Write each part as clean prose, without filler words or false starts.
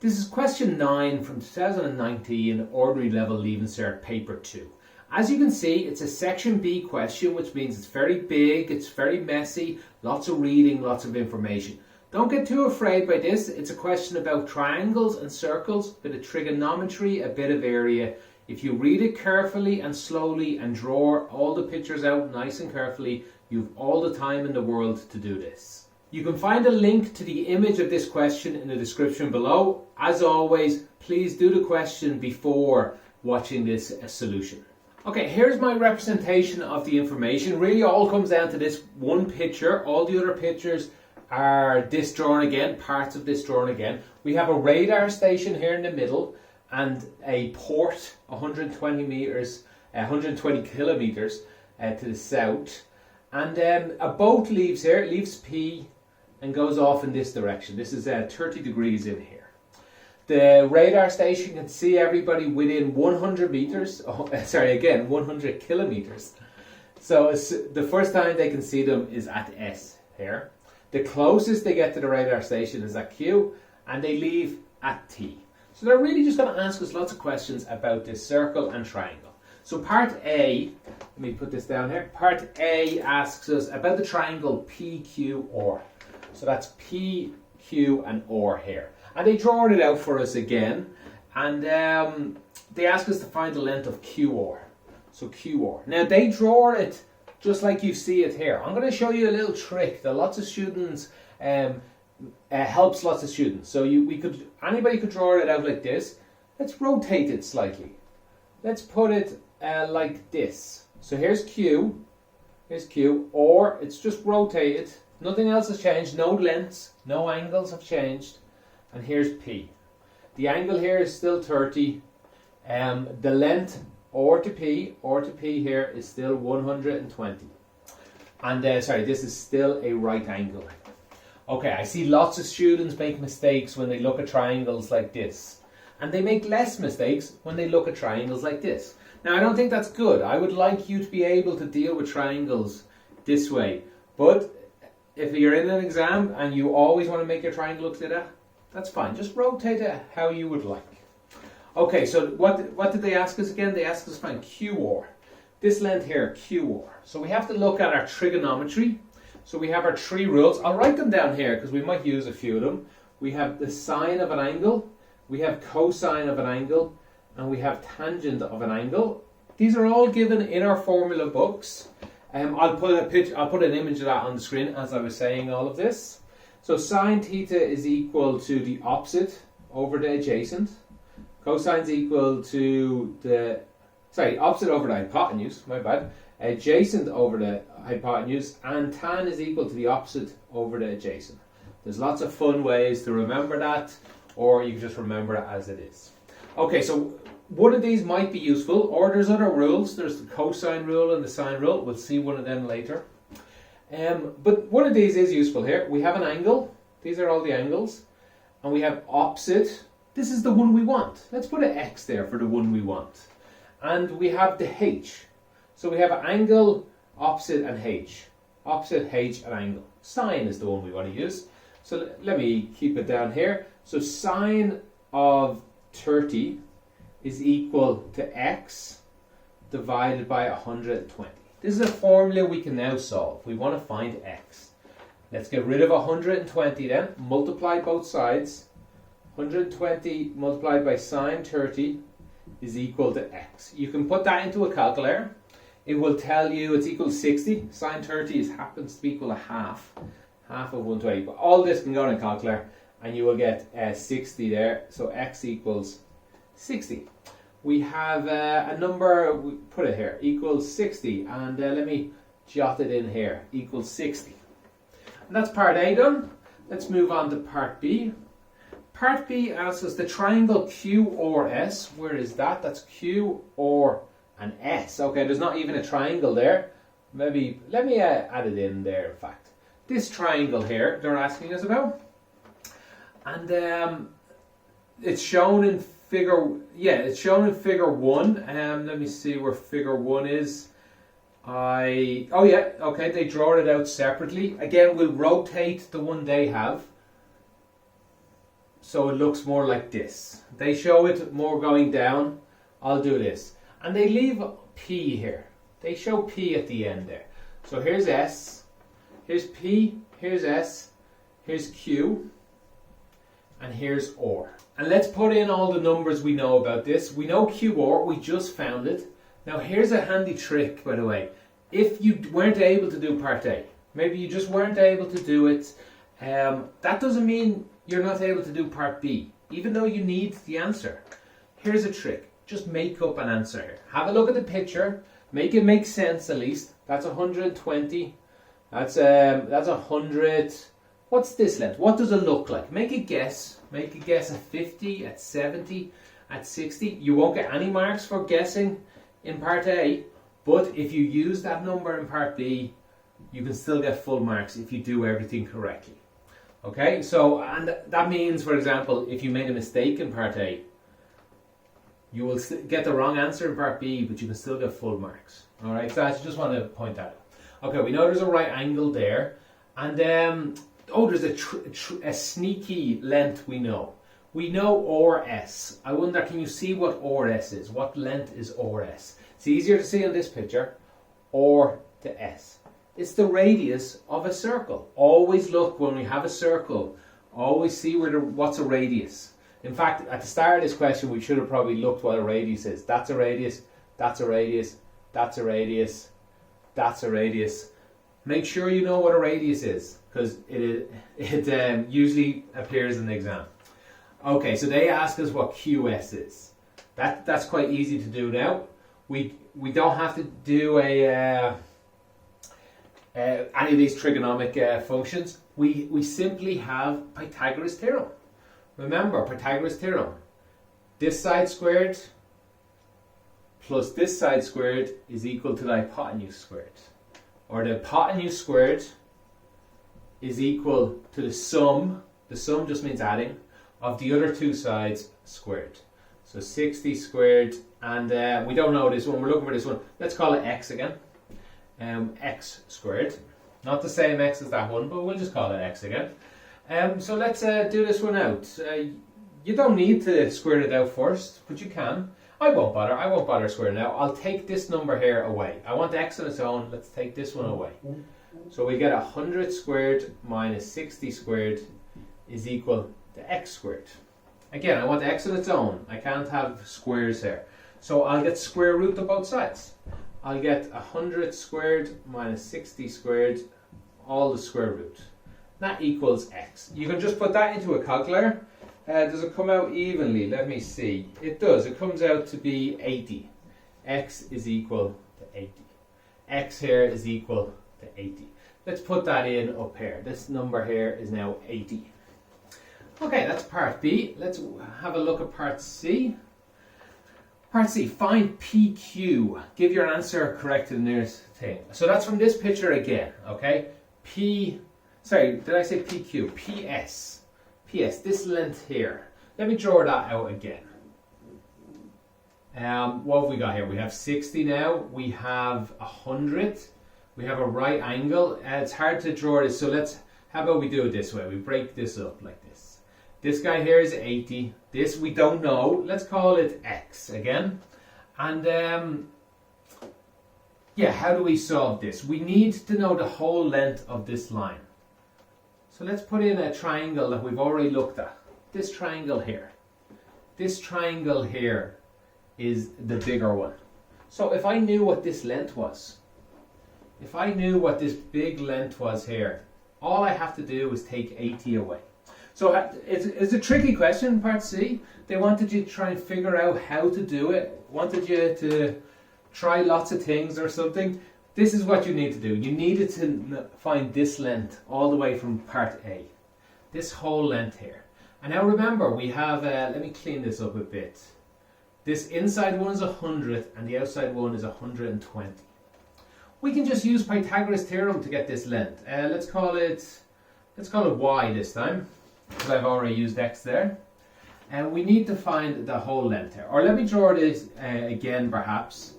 This is question 9 from 2019 Ordinary Level Leaving Cert Paper 2. As you can see, it's a section B question, which means it's very big, it's very messy, lots of reading, lots of information. Don't get too afraid by this. It's a question about triangles and circles, a bit of trigonometry, a bit of area. If you read it carefully and slowly and draw all the pictures out nice and carefully, you've all the time in the world to do this. You can find a link to the image of this question in the description below. As always, please do the question before watching this solution. Okay, here's my representation of the information. Really all comes down to this one picture. All the other pictures are this drawn again, parts of this drawn again. We have a radar station here in the middle and a port 120 meters, 120 kilometers to the south. And a boat leaves here, it leaves P and goes off in this direction. This is 30 degrees in here. The radar station can see everybody within 100 meters, 100 kilometers. So the first time they can see them is at S here. The closest they get to the radar station is at Q, and they leave at T. So they're really just going to ask us lots of questions about this circle and triangle. So part A, let me put this down here. Part A asks us about the triangle PQR. So that's P, Q, and R here. And they draw it out for us again, and they ask us to find the length of QR. So QR. Now they draw it just like you see it here. I'm going to show you a little trick that lots of students helps lots of students. So anybody could draw it out like this. Let's rotate it slightly. Let's put it like this. So here's Q, or it's just rotated. Nothing else has changed. No lengths, no angles have changed. And here's P. The angle here is still 30. The length or to P here is still 120. And this is still a right angle. Okay, I see lots of students make mistakes when they look at triangles like this. And they make less mistakes when they look at triangles like this. Now, I don't think that's good. I would like you to be able to deal with triangles this way. But if you're in an exam and you always want to make your triangle look like that, that's fine. Just rotate it how you would like. Okay, so what did they ask us again? They asked us to find QR. This length here, QR. So we have to look at our trigonometry. So we have our 3 rules. I'll write them down here because we might use a few of them. We have the sine of an angle, we have cosine of an angle, and we have tangent of an angle. These are all given in our formula books. I'll put an image of that on the screen as I was saying all of this. So sine theta is equal to the opposite over the adjacent. Cosine is equal to the opposite over the hypotenuse, my bad. Adjacent over the hypotenuse, and tan is equal to the opposite over the adjacent. There's lots of fun ways to remember that, or you can just remember it as it is. Okay, so one of these might be useful, or there's other rules. There's the cosine rule and the sine rule. We'll see one of them later. But one of these is useful here. We have an angle. These are all the angles. And we have opposite. This is the one we want. Let's put an X there for the one we want. And we have the H. So we have an angle, opposite, and H. Opposite, H, and angle. Sine is the one we want to use. So let me keep it down here. So sine of 30 is equal to X divided by 120. This is a formula we can now solve. We want to find X. Let's get rid of 120 then. Multiply both sides. 120 multiplied by sine 30 is equal to X. You can put that into a calculator. It will tell you it's equal to 60. Sine 30 happens to be equal to half of 120. But all this can go in a calculator and you will get 60 there. So X equals 60. We have a number, we put it here, equals 60. And let me jot it in here, equals 60. And that's part A done. Let's move on to part B. Part B asks us the triangle QRS. Where is that? That's Q, R, and S. Okay, there's not even a triangle there. Maybe, let me add it in there, in fact. This triangle here, they're asking us about. And it's shown in figure 1. Let me see where figure 1 is. They draw it out separately. Again, we'll rotate the one they have. so it looks more like this. They show it more going down. I'll do this. And they leave P here. They show P at the end there. So here's S, here's P, here's S, here's Q, and here's OR. And let's put in all the numbers we know about this. We know QR, we just found it. Now here's a handy trick, by the way. If you weren't able to do part A, maybe you just weren't able to do it, that doesn't mean you're not able to do part B, even though you need the answer. Here's a trick. Just make up an answer here. Have a look at the picture. Make it make sense at least. That's 120. That's 100. What's this length? What does it look like? Make a guess. Make a guess at 50, at 70, at 60. You won't get any marks for guessing in part A, but if you use that number in part B, you can still get full marks if you do everything correctly. Okay, so, and that means, for example, if you made a mistake in part A, you will get the wrong answer in part B, but you can still get full marks. Alright, so I just want to point that out. Okay, we know there's a right angle there, and oh, there's a sneaky length we know. We know OR-S. I wonder, can you see what OR-S is? What length is OR-S? It's easier to see on this picture. OR to S. It's the radius of a circle. Always look when we have a circle. Always see what's a radius. In fact, at the start of this question, we should have probably looked what a radius is. That's a radius, that's a radius, that's a radius, that's a radius. Make sure you know what a radius is, because it usually appears in the exam. Okay, so they ask us what QS is. That's quite easy to do now. We don't have to do any of these trigonomic functions. We simply have Pythagoras Theorem. Remember, Pythagoras Theorem. This side squared plus this side squared is equal to the hypotenuse squared. Or the hypotenuse squared is equal to the sum just means adding, of the other two sides squared. So 60 squared, and we don't know this one, we're looking for this one. Let's call it x again. X squared. Not the same x as that one, but we'll just call it x again. So let's do this one out. You don't need to square it out first, but you can. I won't bother squaring it out. I'll take this number here away. I want x on its own, let's take this one away. So we get 100 squared minus 60 squared is equal to x squared. Again, I want x on its own. I can't have squares here. So I'll get square root of both sides. I'll get 100 squared minus 60 squared, all the square root. That equals x. You can just put that into a calculator. Does it come out evenly? Let me see. It does. It comes out to be 80. X is equal to 80. X here is equal to 80. Let's put that in up here. This number here is now 80. Okay, that's part B. Let's have a look at part C. Part C, find PQ. Give your answer correct to the nearest thing. So that's from this picture again, okay? Sorry, did I say PQ? PS. PS, this length here. Let me draw that out again. What have we got here? We have 60 now. We have 100. We have a right angle. It's hard to draw this, so how about we do it this way? We break this up like this. This guy here is 80. This we don't know. Let's call it X again. And yeah, how do we solve this? We need to know the whole length of this line. So let's put in a triangle that we've already looked at. This triangle here. This triangle here is the bigger one. So if I knew what this length was, if I knew what this big length was here, all I have to do is take 80 away. So it's a tricky question, part C. They wanted you to try and figure out how to do it. Wanted you to try lots of things or something. This is what you need to do. You needed to find this length all the way from part A. This whole length here. And now remember, we have, let me clean this up a bit. This inside one is 100 and the outside one is 120. We can just use Pythagoras Theorem to get this length. Let's call it y this time, because I've already used x there. And we need to find the whole length here. Or let me draw this again perhaps.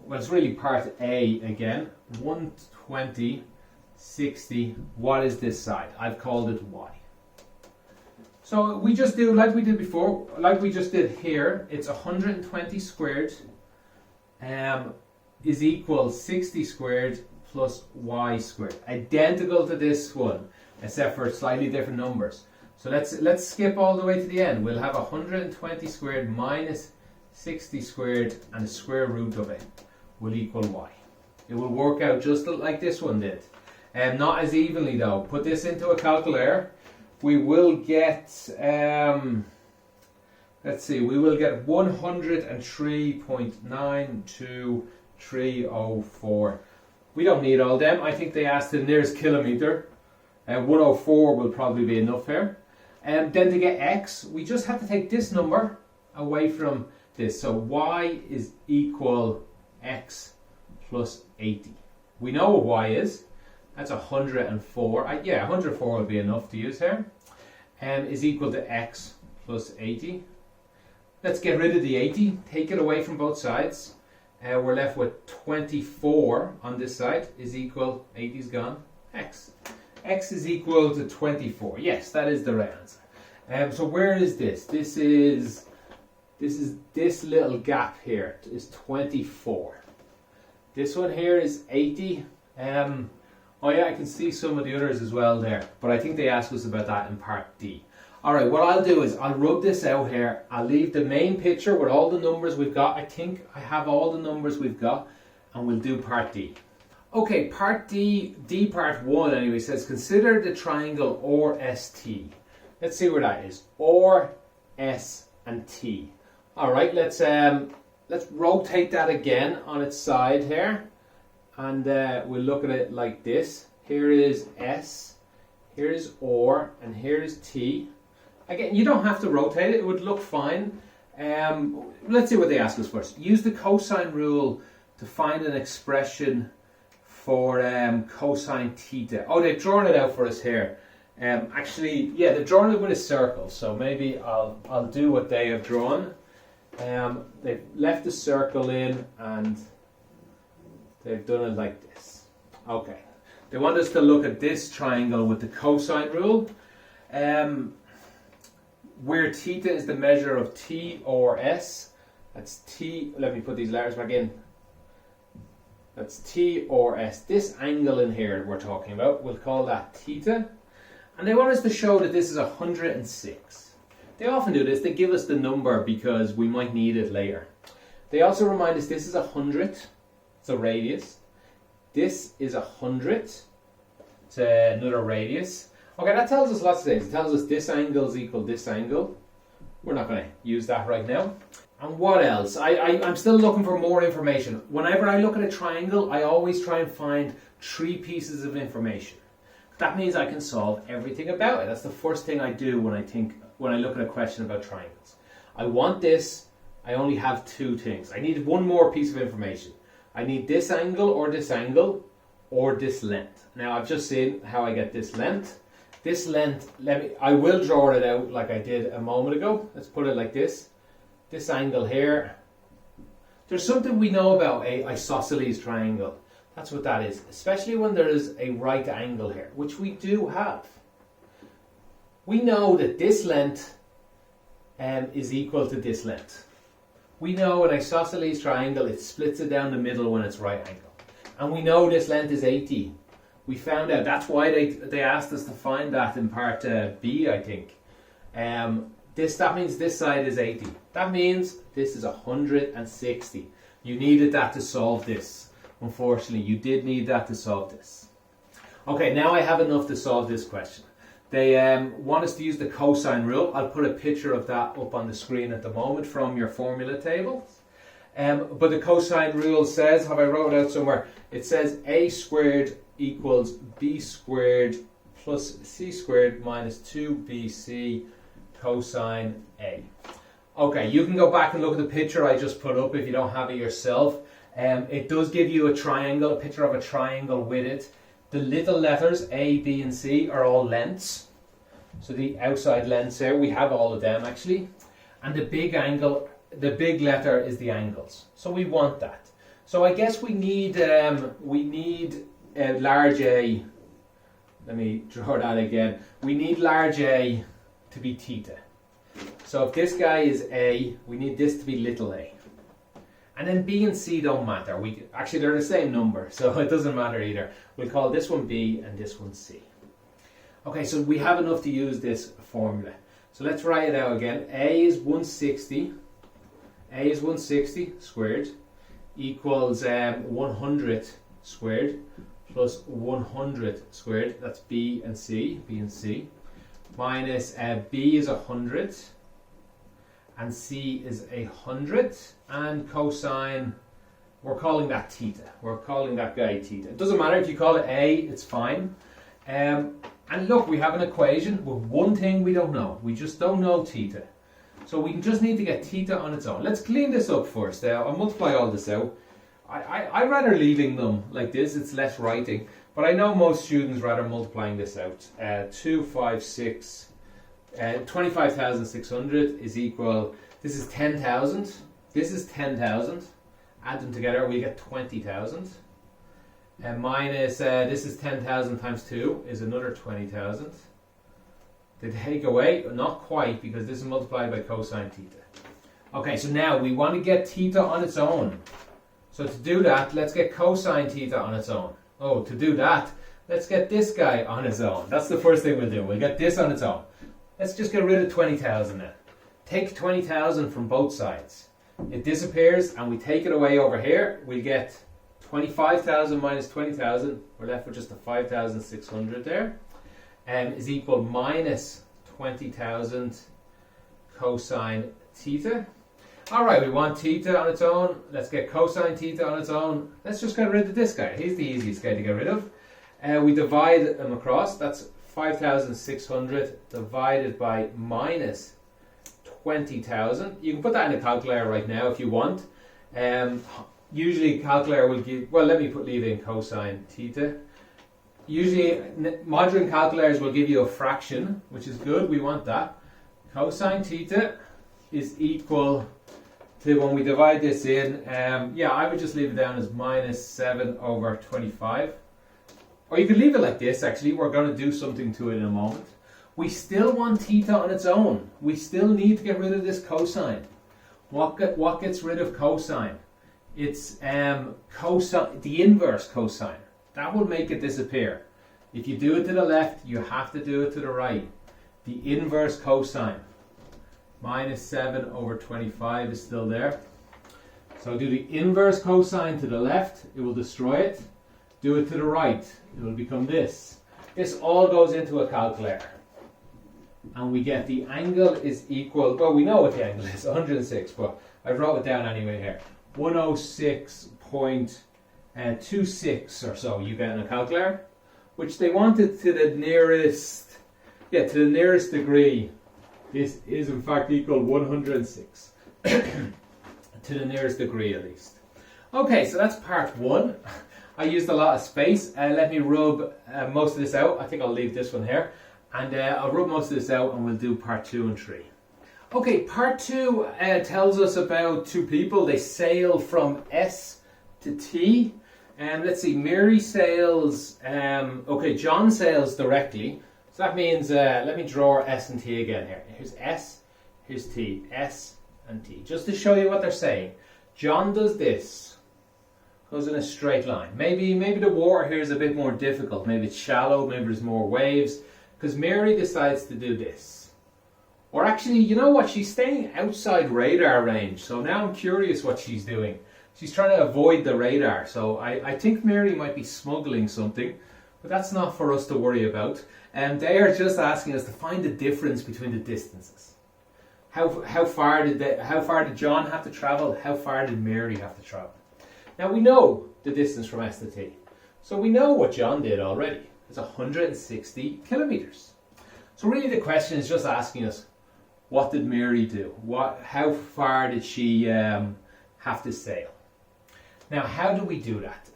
Well, it's really part A again. 120, 60. What is this side? I've called it y. So we just do like we did before, like we just did here. It's 120 squared is equal 60 squared plus y squared. Identical to this one, except for slightly different numbers. So let's skip all the way to the end. We'll have 120 squared minus 60 squared, and the square root of it will equal y. It will work out just like this one did. Not as evenly though. Put this into a calculator. We will get, let's see, we will get 103.92304. We don't need all them. I think they asked the nearest kilometre. 104 will probably be enough here. And then to get x, we just have to take this number away from this. So y is equal x plus 80. We know what y is. That's 104. Yeah, 104 will be enough to use here. Is equal to x plus 80. Let's get rid of the 80. Take it away from both sides. We're left with 24 on this side is equal, 80's gone, x. X is equal to 24. Yes, that is the right answer. So where is this? This is this little gap here is 24. This one here is 80. Oh yeah, I can see some of the others as well there, but I think they asked us about that in part D. Alright, what I'll do is I'll rub this out here. I'll leave the main picture with all the numbers we've got. I think I have all the numbers we've got, and we'll do part D. Okay, part D part 1 anyway, says consider the triangle OR-ST. Let's see where that is. OR, S, and T. Alright, let's rotate that again on its side here. And we'll look at it like this. Here is S, here is OR, and here is T. Again, you don't have to rotate it, it would look fine. Let's see what they ask us first. Use the cosine rule to find an expression for cosine theta. Oh, they've drawn it out for us here. Actually, yeah, they've drawn it with a circle, so maybe I'll do what they have drawn. They've left the circle in and they've done it like this. Okay. They want us to look at this triangle with the cosine rule. Where theta is the measure of T or S. That's T. Let me put these letters back in. That's T or S. This angle in here we're talking about, we'll call that theta. And they want us to show that this is 106. They often do this. They give us the number because we might need it later. They also remind us this is 100. It's a radius. This is 100. It's another radius. Okay, that tells us lots of things. It tells us this angle is equal to this angle. We're not going to use that right now. And what else? I'm still looking for more information. Whenever I look at a triangle, I always try and find 3 pieces of information. That means I can solve everything about it. That's the first thing I do when I look at a question about triangles. I want this. I only have 2 things. I need one more piece of information. I need this angle or this length. Now I've just seen how I get this length. This length, I will draw it out like I did a moment ago. Let's put it like this. This angle here. There's something we know about a isosceles triangle. That's what that is. Especially when there is a right angle here, which we do have. We know that this length is equal to this length. We know an isosceles triangle, it splits it down the middle when it's right angle. And we know this length is 80. We found out, that's why they asked us to find that in part B, I think. That means this side is 80. That means this is 160. You needed that to solve this. Unfortunately, you did need that to solve this. Okay, now I have enough to solve this question. They want us to use the cosine rule. I'll put a picture of that up on the screen at the moment from your formula table. But the cosine rule says, have I wrote it out somewhere? It says a squared equals b squared plus c squared minus 2bc cosine a. Okay, you can go back and look at the picture I just put up if you don't have it yourself. It does give you a triangle, a picture of a triangle with it. The little letters A, B and C are all lengths. So the outside lengths there, we have all of them actually. And the big angle, the big letter is the angles. So we want that. So I guess we need large A. Let me draw that again. We need large A to be theta. So if this guy is A, we need this to be little a. And then B and C don't matter. Actually, they're the same number, so it doesn't matter either. We'll call this one B and this one C. Okay, so we have enough to use this formula. So let's write it out again. A is 160. A is 160 squared equals 100 squared plus 100 squared. That's B and C. Minus B is 100. And C is 100, and cosine, we're calling that theta. We're calling that guy theta. It doesn't matter if you call it A, it's fine. And look, we have an equation with one thing we don't know. We just don't know theta. So we just need to get theta on its own. Let's clean this up first. I'll multiply all this out. I'd rather leaving them like this, it's less writing. But I know most students rather multiplying this out. 25,600 is equal, this is 10,000, this is 10,000, add them together we get 20,000, and minus, this is 10,000 times 2 is another 20,000. They take away, not quite, because this is multiplied by cosine theta. Okay, so now we want to get theta on its own. So to do that, let's get cosine theta on its own. Oh, to do that, let's get this guy on its own. That's the first thing we'll do. We'll get this on its own. Let's just get rid of 20,000 then. Take 20,000 from both sides. It disappears and we take it away over here. We get 25,000 minus 20,000. We're left with just the 5,600 there. Is equal minus 20,000 cosine theta. Alright, we want theta on its own. Let's get cosine theta on its own. Let's just get rid of this guy. He's the easiest guy to get rid of. We divide them across. That's 5,600 divided by minus 20,000. You can put that in a calculator right now if you want. Usually calculator will give, well, let me leave in cosine theta. Usually modular calculators will give you a fraction, which is good, we want that. Cosine theta is equal to, when we divide this in, I would just leave it down as minus 7 over 25. Or you could leave it like this, actually. We're going to do something to it in a moment. We still want theta on its own. We still need to get rid of this cosine. What gets rid of cosine? It's cosine, the inverse cosine. That will make it disappear. If you do it to the left, you have to do it to the right. The inverse cosine. Minus 7 over 25 is still there. So do the inverse cosine to the left, it will destroy it. Do it to the right, it will become this. This all goes into a calculator. And we get the angle is equal, well, we know what the angle is, 106, but I wrote it down anyway here. 106.26 or so you get in a calculator, which they wanted to the nearest, degree. This is in fact equal 106. To the nearest degree at least. Okay, so that's part one. I used a lot of space. Let me rub most of this out. I think I'll leave this one here. And I'll rub most of this out and we'll do part 2 and 3. Okay, part 2 tells us about two people. They sail from S to T. Let's see, Mary sails, John sails directly. So that means, let me draw S and T again here. Here's S, here's T, S and T. Just to show you what they're saying. John does this, goes in a straight line. Maybe the water here is a bit more difficult. Maybe it's shallow, maybe there's more waves. Because Mary decides to do this. Or actually, you know what? She's staying outside radar range. So now I'm curious what she's doing. She's trying to avoid the radar. So I think Mary might be smuggling something. But that's not for us to worry about. And they are just asking us to find the difference between the distances. How far did John have to travel? How far did Mary have to travel? Now we know the distance from S to T. So we know what John did already. It's 160 kilometers. So really the question is just asking us, what did Mary do? How far did she have to sail? Now, how do we do that?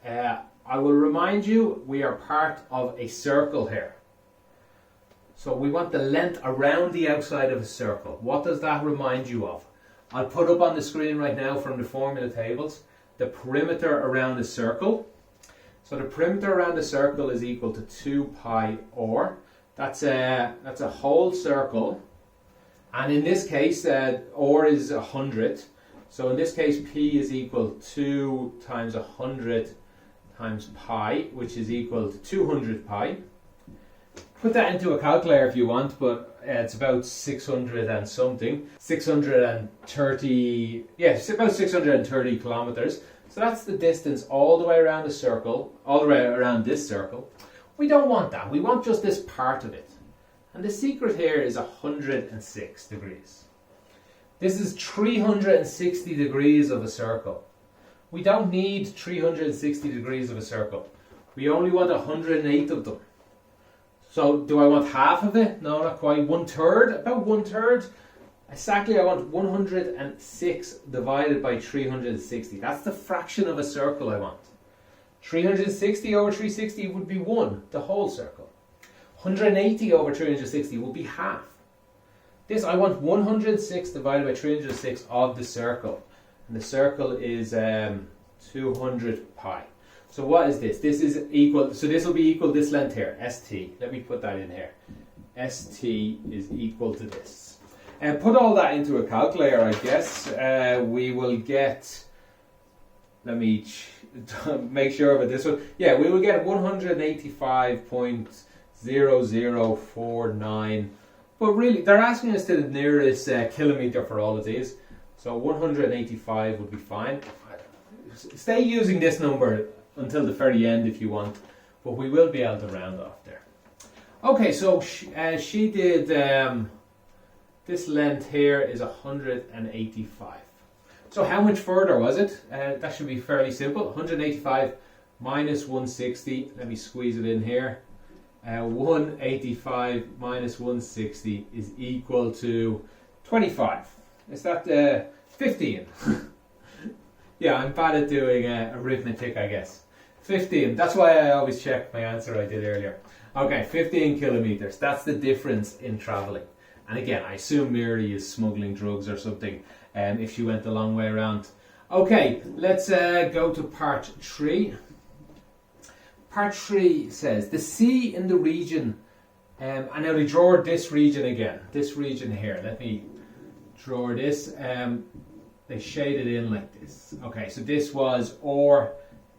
I will remind you, we are part of a circle here. So we want the length around the outside of a circle. What does that remind you of? I'll put up on the screen right now from the formula tables the perimeter around a circle. So the perimeter around the circle is equal to 2 pi r. That's a whole circle And in this case, or is 100. So in this case, P is equal to 2 times 100 times pi, which is equal to 200 pi. Put that into a calculator if you want, but it's about 600 and something. 630, yeah, it's about 630 kilometers. So that's the distance all the way around the circle, all the way around this circle. We don't want that. We want just this part of it. And the secret here is 106 degrees. This is 360 degrees of a circle. We don't need 360 degrees of a circle. We only want 108 of them. So do I want half of it? No, not quite. 1/3, about 1/3. Exactly, I want 106 divided by 360. That's the fraction of a circle I want. 360 over 360 would be 1, the whole circle. 180 over 360 would be half. This, I want 106 divided by 306 of the circle. And the circle is 200 pi. So what is this? This is equal, so this will be equal this length here, ST. Let me put that in here. ST is equal to this. And put all that into a calculator, I guess. We will get, let me make sure about this one. Yeah, we will get 185.0049. But really, they're asking us to the nearest kilometer for all of these. So 185 would be fine. Stay using this number until the very end if you want, but we will be able to round off there. Okay, so she did, this length here is 185. So how much further was it? That should be fairly simple. 185 minus 160, let me squeeze it in here. 185 minus 160 is equal to 25. Is that 15? Yeah, I'm bad at doing arithmetic, I guess. 15. That's why I always check my answer I did earlier. Okay, 15 kilometers. That's the difference in traveling. And again, I assume Mary is smuggling drugs or something if she went the long way around. Okay, let's go to part 3. Part 3 says the sea in the region, and now they draw this region again. This region here. Let me draw this. They shade it in like this. Okay, so this was or,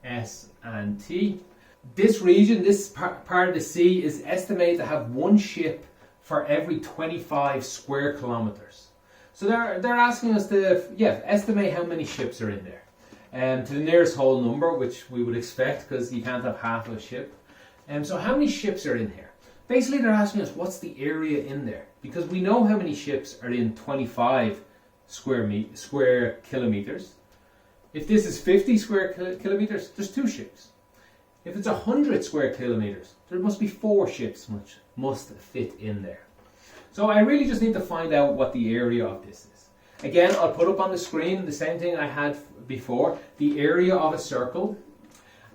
S and T. This region, this part of the sea is estimated to have one ship for every 25 square kilometers. So they're asking us to estimate how many ships are in there. To the nearest whole number, which we would expect because you can't have half of a ship. So how many ships are in here? Basically they're asking us what's the area in there, because we know how many ships are in 25 square kilometers. If this is 50 square kilometers, there's 2 ships. If it's 100 square kilometers, there must be 4 ships which must fit in there. So I really just need to find out what the area of this is. Again, I'll put up on the screen the same thing I had before, the area of a circle.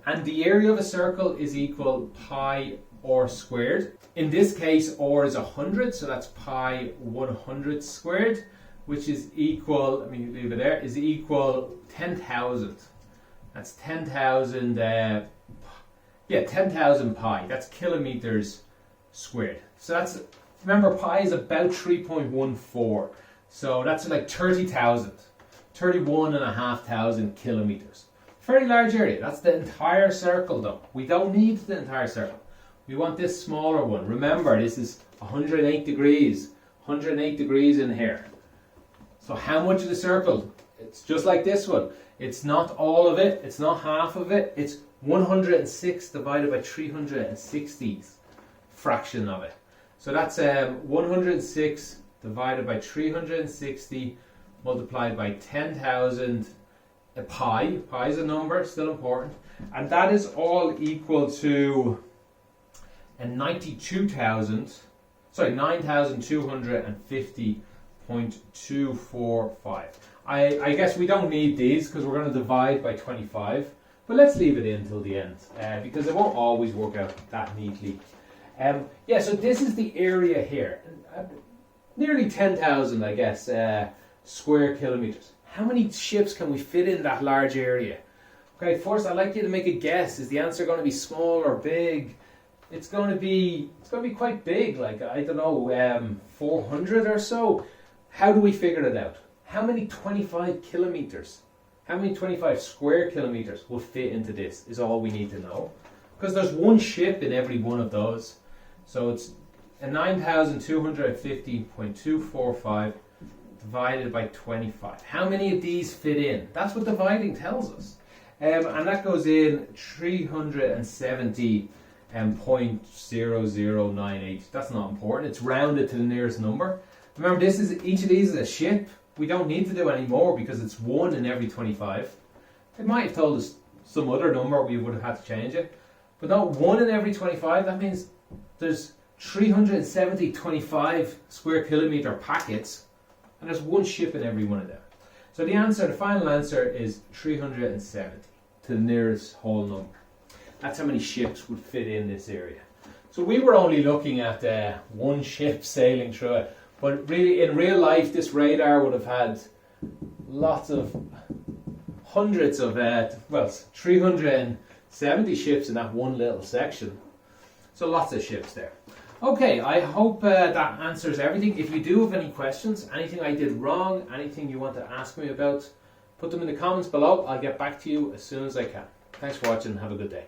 And the area of a circle is equal pi r squared. In this case, r is 100, so that's pi 100 squared, which is equal, let me leave it there, is equal 10,000. That's 10,000, 10,000 pi. That's kilometers squared. So that's, remember, pi is about 3.14. So that's like 30,000. 31,500 kilometers. Very large area. That's the entire circle though. We don't need the entire circle. We want this smaller one. Remember, this is 108 degrees. 108 degrees in here. So how much of the circle? It's just like this one. It's not all of it. It's not half of it. It's 106 divided by 360 fraction of it. So that's 106 divided by 360 multiplied by 10,000 pi. Pi is a number, still important. And that is all equal to 9,250.245. I guess we don't need these because we're going to divide by 25. But let's leave it in until the end because it won't always work out that neatly. So this is the area here. Nearly 10,000, I guess, square kilometers. How many ships can we fit in that large area? Okay, first I'd like you to make a guess. Is the answer going to be small or big? It's going to be quite big, like, I don't know, 400 or so. how do we figure it out? How many 25 kilometers, how many 25 square kilometers will fit into this is all we need to know. Because there's one ship in every one of those. So it's a 9,250.245 divided by 25. How many of these fit in? That's what dividing tells us. And that goes in 370.0098. That's not important. It's rounded to the nearest number. Remember, each of these is a ship. We don't need to do any more because it's 1 in every 25. They might have told us some other number, we would have had to change it. But not 1 in every 25. That means there's 370 25 square kilometer packets, and there's one ship in every one of them. So the final answer is 370 to the nearest whole number. That's how many ships would fit in this area. So we were only looking at one ship sailing through it, but really in real life this radar would have had hundreds of 370 ships in that one little section. So lots of ships there. Okay, I hope that answers everything. If you do have any questions, anything I did wrong, anything you want to ask me about, put them in the comments below. I'll get back to you as soon as I can. Thanks for watching. Have a good day.